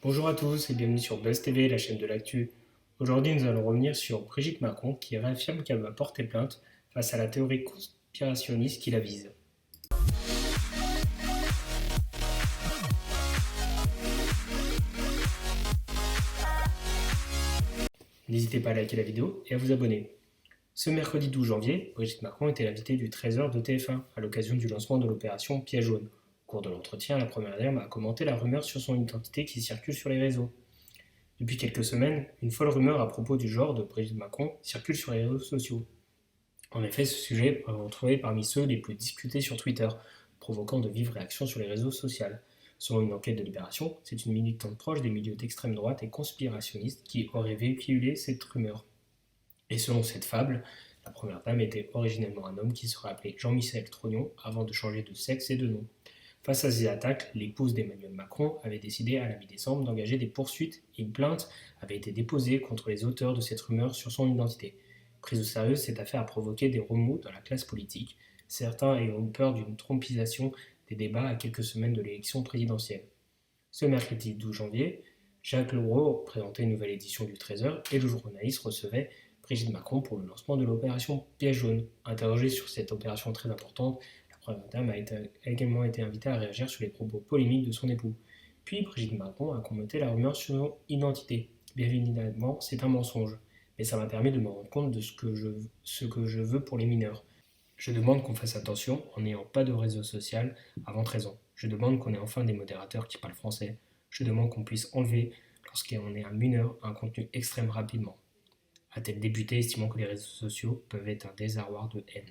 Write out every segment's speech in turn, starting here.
Bonjour à tous et bienvenue sur Buzz TV, la chaîne de l'actu. Aujourd'hui, nous allons revenir sur Brigitte Macron qui réaffirme qu'elle va porter plainte face à la théorie conspirationniste qui la vise. N'hésitez pas à liker la vidéo et à vous abonner. Ce mercredi 12 janvier, Brigitte Macron était l'invitée du 13h de TF1 à l'occasion du lancement de l'opération Piège jaune. Au cours de l'entretien, la première dame a commenté la rumeur sur son identité qui circule sur les réseaux. Depuis quelques semaines, une folle rumeur à propos du genre de Brigitte Macron circule sur les réseaux sociaux. En effet, ce sujet est retrouvé parmi ceux les plus discutés sur Twitter, provoquant de vives réactions sur les réseaux sociaux. Selon une enquête de Libération, c'est une militante proche des milieux d'extrême droite et conspirationnistes qui aurait véhiculé cette rumeur. Et selon cette fable, la première dame était originellement un homme qui serait appelé Jean-Michel Trognon avant de changer de sexe et de nom. Face à ces attaques, l'épouse d'Emmanuel Macron avait décidé à la mi-décembre d'engager des poursuites et une plainte avait été déposée contre les auteurs de cette rumeur sur son identité. Prise au sérieux, cette affaire a provoqué des remous dans la classe politique, certains ayant eu peur d'une trompisation des débats à quelques semaines de l'élection présidentielle. Ce mercredi 12 janvier, Jacques Leroux présentait une nouvelle édition du 13h et le journaliste recevait Brigitte Macron pour le lancement de l'opération Piège jaune. Interrogée sur cette opération très importante, la première dame a également été invitée à réagir sur les propos polémiques de son époux. Puis Brigitte Macron a commenté la rumeur sur son identité. Bien évidemment, c'est un mensonge, mais ça m'a permis de me rendre compte de ce que je veux pour les mineurs. Je demande qu'on fasse attention en n'ayant pas de réseau social avant 13 ans. Je demande qu'on ait enfin des modérateurs qui parlent français. Je demande qu'on puisse enlever, lorsqu'on est un mineur, un contenu extrême rapidement. A-t-elle débuté, estimant que les réseaux sociaux peuvent être un désarroi de haine.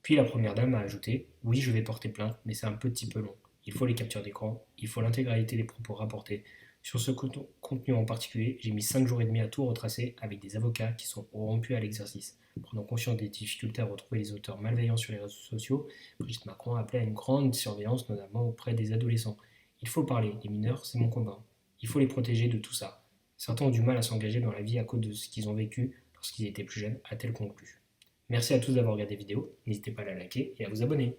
Puis la première dame a ajouté: oui, je vais porter plainte, mais c'est un petit peu long. Il faut les captures d'écran, il faut l'intégralité des propos rapportés. Sur ce contenu en particulier, j'ai mis 5 jours et demi à tout retracer avec des avocats qui sont rompus à l'exercice. Prenant conscience des difficultés à retrouver les auteurs malveillants sur les réseaux sociaux, Brigitte Macron a appelé à une grande surveillance, notamment auprès des adolescents. Il faut parler, les mineurs, c'est mon combat. Il faut les protéger de tout ça. Certains ont du mal à s'engager dans la vie à cause de ce qu'ils ont vécu lorsqu'ils étaient plus jeunes, a-t-elle conclu. Merci à tous d'avoir regardé la vidéo, n'hésitez pas à la liker et à vous abonner.